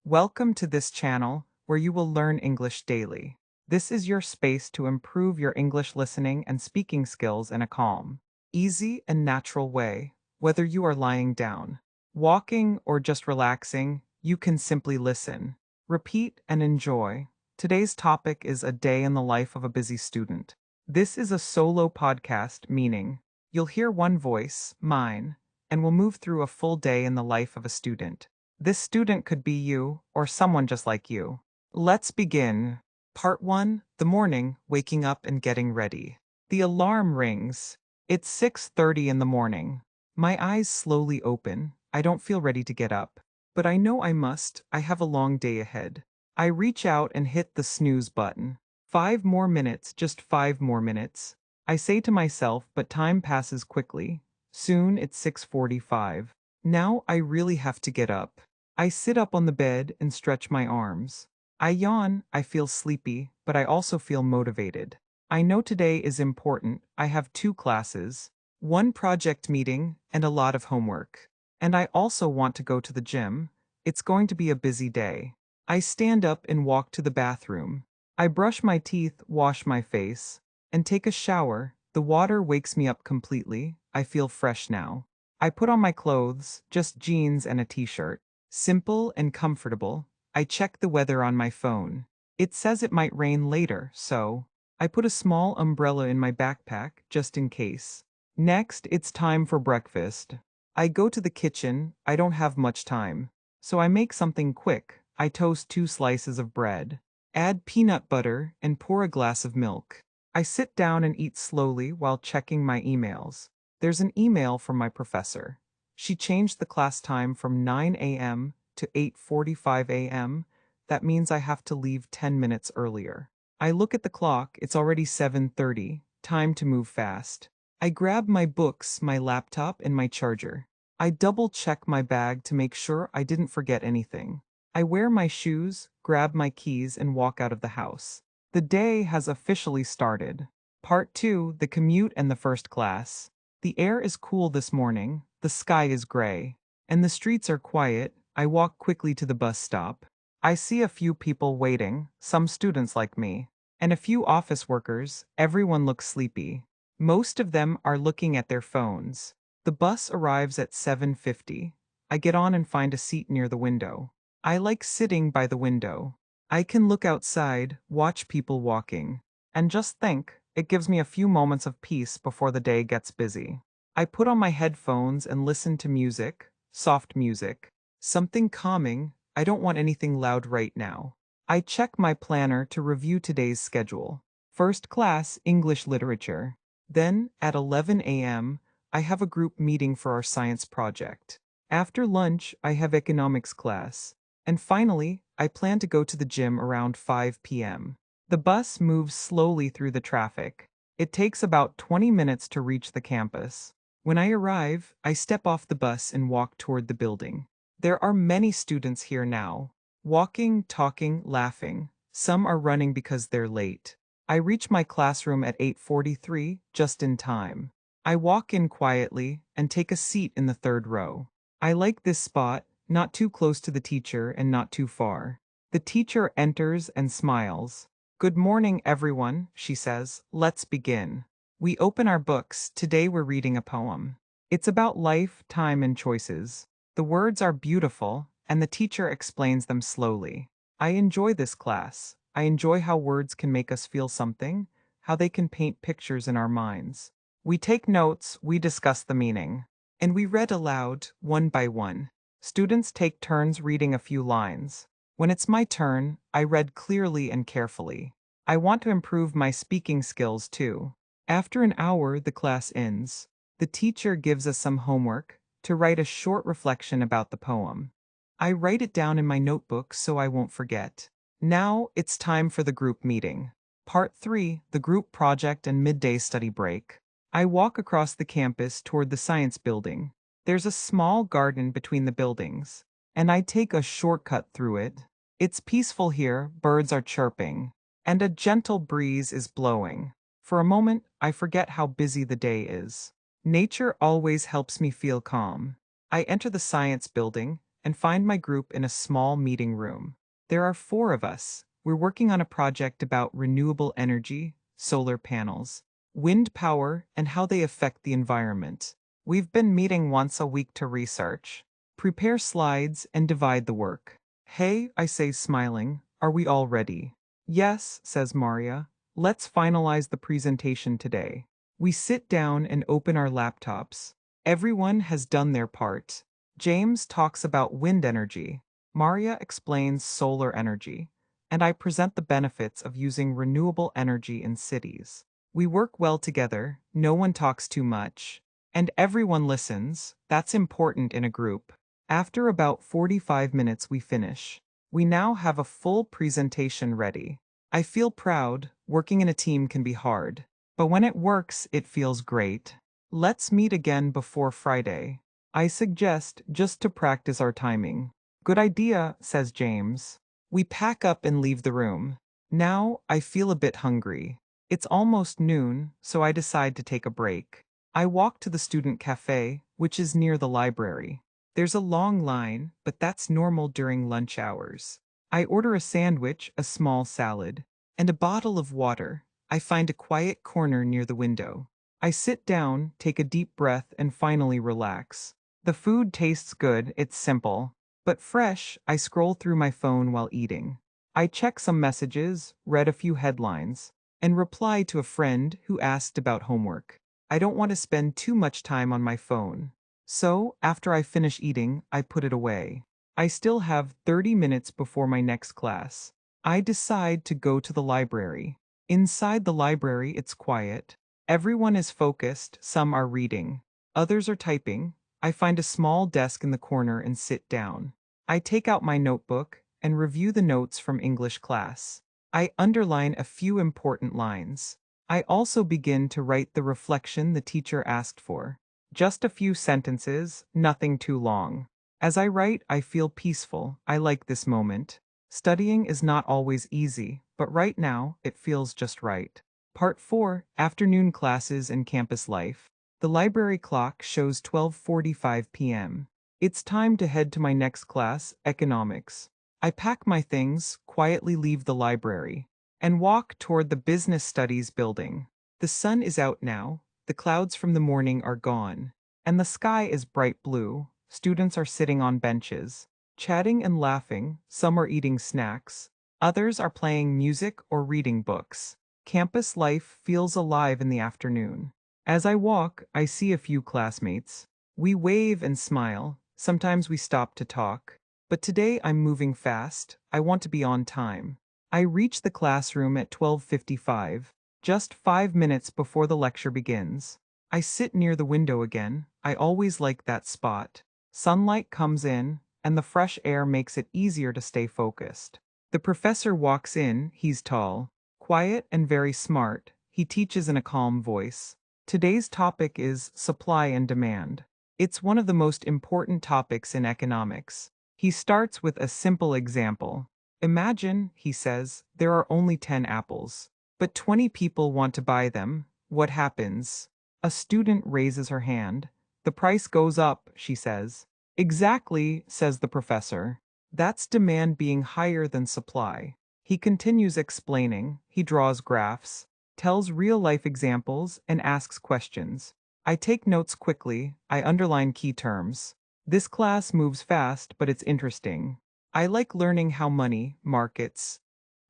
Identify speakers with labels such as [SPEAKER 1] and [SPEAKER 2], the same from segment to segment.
[SPEAKER 1] Welcome to this channel where you will learn English daily. This is your space to improve your English listening and speaking skills in a calm, easy, and natural way. Whether you are lying down, walking, or just relaxing, you can simply listen, repeat, and enjoy. Today's topic is a day in the life of a busy student. This is a solo podcast, meaning you'll hear one voice, mine, and we'll move through a full day in the life of a student. This student could be you or someone just like you. Let's begin. Part 1, the morning, waking up and getting ready. The alarm rings. It's 6:30 in the morning. My eyes slowly open. I don't feel ready to get up, but I know I must. I have a long day ahead. I reach out and hit the snooze button. 5 more minutes, just 5 more minutes. I say to myself, but time passes quickly. Soon it's 6:45. Now I really have to get up. I sit up on the bed and stretch my arms. I yawn, I feel sleepy, but I also feel motivated. I know today is important. I have 2 classes, 1 project meeting, and a lot of homework. And I also want to go to the gym. It's going to be a busy day. I stand up and walk to the bathroom. I brush my teeth, wash my face, and take a shower. The water wakes me up completely. I feel fresh now. I put on my clothes, just jeans and a t-shirt. Simple and comfortable. I check the weather on my phone. It says it might rain later, so I put a small umbrella in my backpack just in case. Next, it's time for breakfast. I go to the kitchen. I don't have much time, so I make something quick. I toast 2 slices of bread, add peanut butter, and pour a glass of milk. I sit down and eat slowly while checking my emails. There's an email from my professor. She changed the class time from 9 a.m. to 8:45 a.m. That means I have to leave 10 minutes earlier. I look at the clock, it's already 7:30, time to move fast. I grab my books, my laptop, and my charger. I double-check my bag to make sure I didn't forget anything. I wear my shoes, grab my keys, and walk out of the house. The day has officially started. Part 2, the commute and the first class. The air is cool this morning, the sky is gray, and the streets are quiet. I walk quickly to the bus stop. I see a few people waiting, some students like me, and a few office workers. Everyone looks sleepy. Most of them are looking at their phones. The bus arrives at 7:50. I get on and find a seat near the window. I like sitting by the window. I can look outside, watch people walking, and just think. It gives me a few moments of peace before the day gets busy. I put on my headphones and listen to music, soft music, something calming. I don't want anything loud right now. I check my planner to review today's schedule. First class, English literature. Then, at 11 a.m., I have a group meeting for our science project. After lunch, I have economics class. And finally, I plan to go to the gym around 5 p.m. The bus moves slowly through the traffic. It takes about 20 minutes to reach the campus. When I arrive, I step off the bus and walk toward the building. There are many students here now, walking, talking, laughing. Some are running because they're late. I reach my classroom at 8:43, just in time. I walk in quietly and take a seat in the 3rd row. I like this spot, not too close to the teacher and not too far. The teacher enters and smiles. "Good morning, everyone," she says. "Let's begin." We open our books. Today we're reading a poem. It's about life, time, and choices. The words are beautiful, and the teacher explains them slowly. I enjoy this class. I enjoy how words can make us feel something, how they can paint pictures in our minds. We take notes, we discuss the meaning, and we read aloud, one by one. Students take turns reading a few lines. When it's my turn, I read clearly and carefully. I want to improve my speaking skills too. After an hour, the class ends. The teacher gives us some homework to write a short reflection about the poem. I write it down in my notebook so I won't forget. Now it's time for the group meeting. Part 3, the group project and midday study break. I walk across the campus toward the science building. There's a small garden between the buildings, and I take a shortcut through it. It's peaceful here, birds are chirping, and a gentle breeze is blowing. For a moment, I forget how busy the day is. Nature always helps me feel calm. I enter the science building, and find my group in a small meeting room. There are four of us. We're working on a project about renewable energy, solar panels, wind power, and how they affect the environment. We've been meeting once a week to research, prepare slides, and divide the work. Hey, I say smiling, are we all ready? Yes, says Maria. Let's finalize the presentation today. We sit down and open our laptops. Everyone has done their part. James talks about wind energy. Maria explains solar energy. And I present the benefits of using renewable energy in cities. We work well together, no one talks too much. And everyone listens, that's important in a group. After about 45 minutes, we finish. We now have a full presentation ready. I feel proud, working in a team can be hard. But when it works, it feels great. Let's meet again before Friday. I suggest, just to practice our timing. Good idea, says James. We pack up and leave the room. Now, I feel a bit hungry. It's almost noon, so I decide to take a break. I walk to the student cafe, which is near the library. There's a long line, but that's normal during lunch hours. I order a sandwich, a small salad, and a bottle of water. I find a quiet corner near the window. I sit down, take a deep breath, and finally relax. The food tastes good, it's simple, but fresh. I scroll through my phone while eating. I check some messages, read a few headlines, and reply to a friend who asked about homework. I don't want to spend too much time on my phone. So, after I finish eating, I put it away. I still have 30 minutes before my next class. I decide to go to the library. Inside the library, it's quiet. Everyone is focused, some are reading, others are typing. I find a small desk in the corner and sit down. I take out my notebook and review the notes from English class. I underline a few important lines. I also begin to write the reflection the teacher asked for. Just a few sentences, nothing too long. As I write, I feel peaceful. I like this moment. Studying is not always easy, but right now, it feels just right. Part 4, Afternoon Classes and Campus Life. The library clock shows 12:45 p.m. It's time to head to my next class, economics. I pack my things, quietly leave the library, and walk toward the business studies building. The sun is out now, the clouds from the morning are gone, and the sky is bright blue. Students are sitting on benches, chatting and laughing. Some are eating snacks, others are playing music or reading books. Campus life feels alive in the afternoon. As I walk, I see a few classmates. We wave and smile. Sometimes we stop to talk. But today I'm moving fast. I want to be on time. I reach the classroom at 12:55, just 5 minutes before the lecture begins. I sit near the window again. I always like that spot. Sunlight comes in, and the fresh air makes it easier to stay focused. The professor walks in. He's tall, quiet, and very smart. He teaches in a calm voice. Today's topic is supply and demand. It's one of the most important topics in economics. He starts with a simple example. Imagine, he says, there are only 10 apples, but 20 people want to buy them. What happens? A student raises her hand. The price goes up, she says. Exactly, says the professor. That's demand being higher than supply. He continues explaining. He draws graphs, tells real-life examples, and asks questions. I take notes quickly. I underline key terms. This class moves fast, but it's interesting. I like learning how money, markets,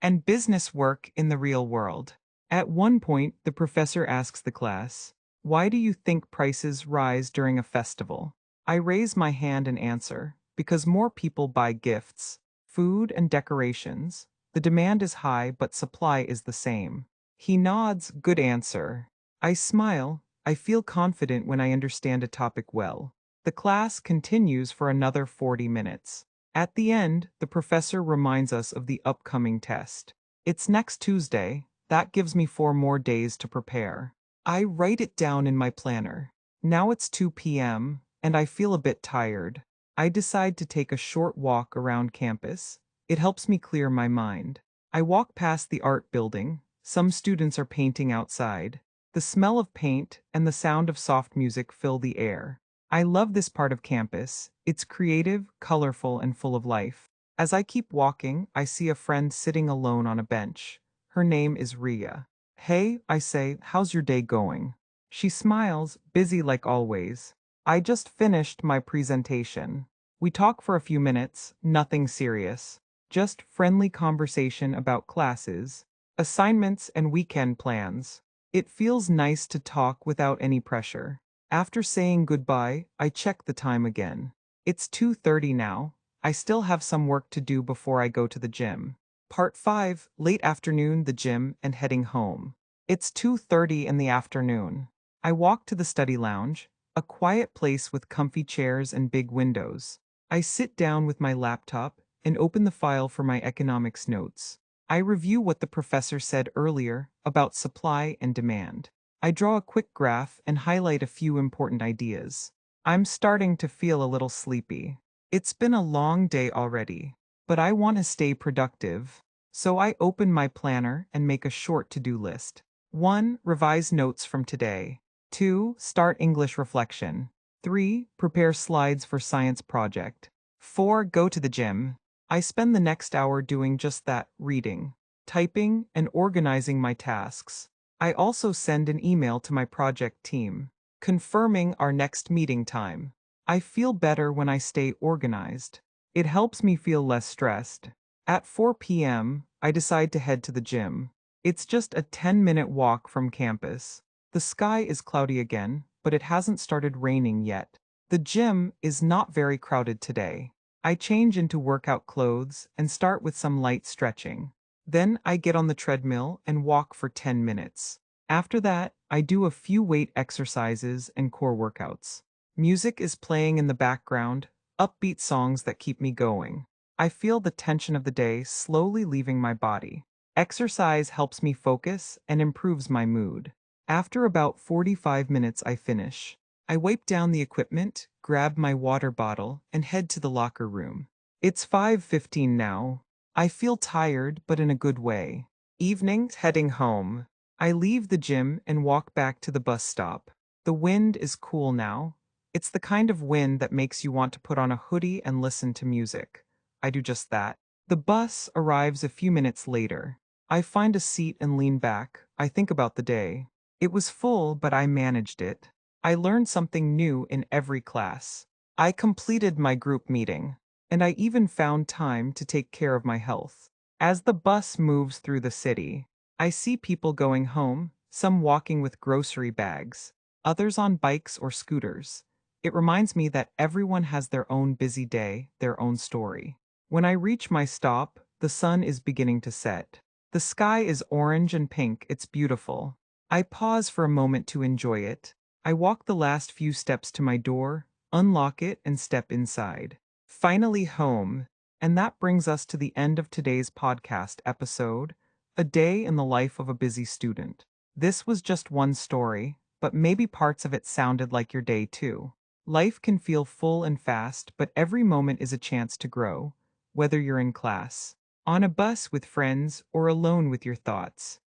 [SPEAKER 1] and business work in the real world. At one point, the professor asks the class, "Why do you think prices rise during a festival?" I raise my hand and answer, "Because more people buy gifts, food, and decorations. The demand is high, but supply is the same." He nods, "Good answer." I smile. I feel confident when I understand a topic well. The class continues for another 40 minutes. At the end, the professor reminds us of the upcoming test. It's next Tuesday. That gives me 4 more days to prepare. I write it down in my planner. Now it's 2 p.m., and I feel a bit tired. I decide to take a short walk around campus. It helps me clear my mind. I walk past the art building. Some students are painting outside. The smell of paint and the sound of soft music fill the air. I love this part of campus. It's creative, colorful, and full of life. As I keep walking, I see a friend sitting alone on a bench. Her name is Ria. Hey, I say, how's your day going? She smiles, busy like always. I just finished my presentation. We talk for a few minutes, nothing serious. Just friendly conversation about classes, assignments, and weekend plans. It feels nice to talk without any pressure. After saying goodbye, I check the time again. It's 2:30 now. I still have some work to do before I go to the gym. Part 5, late afternoon, the gym, and heading home. It's 2:30 in the afternoon. I walk to the study lounge, a quiet place with comfy chairs and big windows. I sit down with my laptop and open the file for my economics notes. I review what the professor said earlier about supply and demand. I draw a quick graph and highlight a few important ideas. I'm starting to feel a little sleepy. It's been a long day already, but I want to stay productive. So I open my planner and make a short to-do list. 1. Revise notes from today. 2. Start English reflection. 3. Prepare slides for science project. 4. Go to the gym. I spend the next hour doing just that, reading, typing, and organizing my tasks. I also send an email to my project team, confirming our next meeting time. I feel better when I stay organized. It helps me feel less stressed. At 4 p.m., I decide to head to the gym. It's just a 10-minute walk from campus. The sky is cloudy again, but it hasn't started raining yet. The gym is not very crowded today. I change into workout clothes and start with some light stretching. Then I get on the treadmill and walk for 10 minutes. After that, I do a few weight exercises and core workouts. Music is playing in the background, upbeat songs that keep me going. I feel the tension of the day slowly leaving my body. Exercise helps me focus and improves my mood. After about 45 minutes, I finish. I wipe down the equipment, grab my water bottle, and head to the locker room. It's 5:15 now. I feel tired, but in a good way. Evening, heading home. I leave the gym and walk back to the bus stop. The wind is cool now. It's the kind of wind that makes you want to put on a hoodie and listen to music. I do just that. The bus arrives a few minutes later. I find a seat and lean back. I think about the day. It was full, but I managed it. I learned something new in every class. I completed my group meeting, and I even found time to take care of my health. As the bus moves through the city, I see people going home, some walking with grocery bags, others on bikes or scooters. It reminds me that everyone has their own busy day, their own story. When I reach my stop, the sun is beginning to set. The sky is orange and pink, it's beautiful. I pause for a moment to enjoy it. I walk the last few steps to my door, unlock it, and step inside. Finally home. And that brings us to the end of today's podcast episode, A Day in the Life of a Busy Student. This was just one story, but maybe parts of it sounded like your day too. Life can feel full and fast, but every moment is a chance to grow, whether you're in class, on a bus with friends, or alone with your thoughts.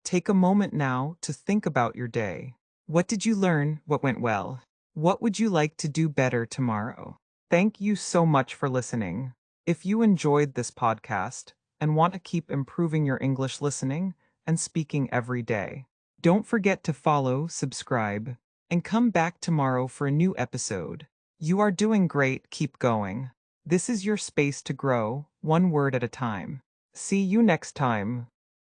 [SPEAKER 1] Take a moment now to think about your day. What did you learn? What went well? What would you like to do better tomorrow? Thank you so much for listening. If you enjoyed this podcast and want to keep improving your English listening and speaking every day, don't forget to follow, subscribe, and come back tomorrow for a new episode. You are doing great, keep going. This is your space to grow, one word at a time. See you next time.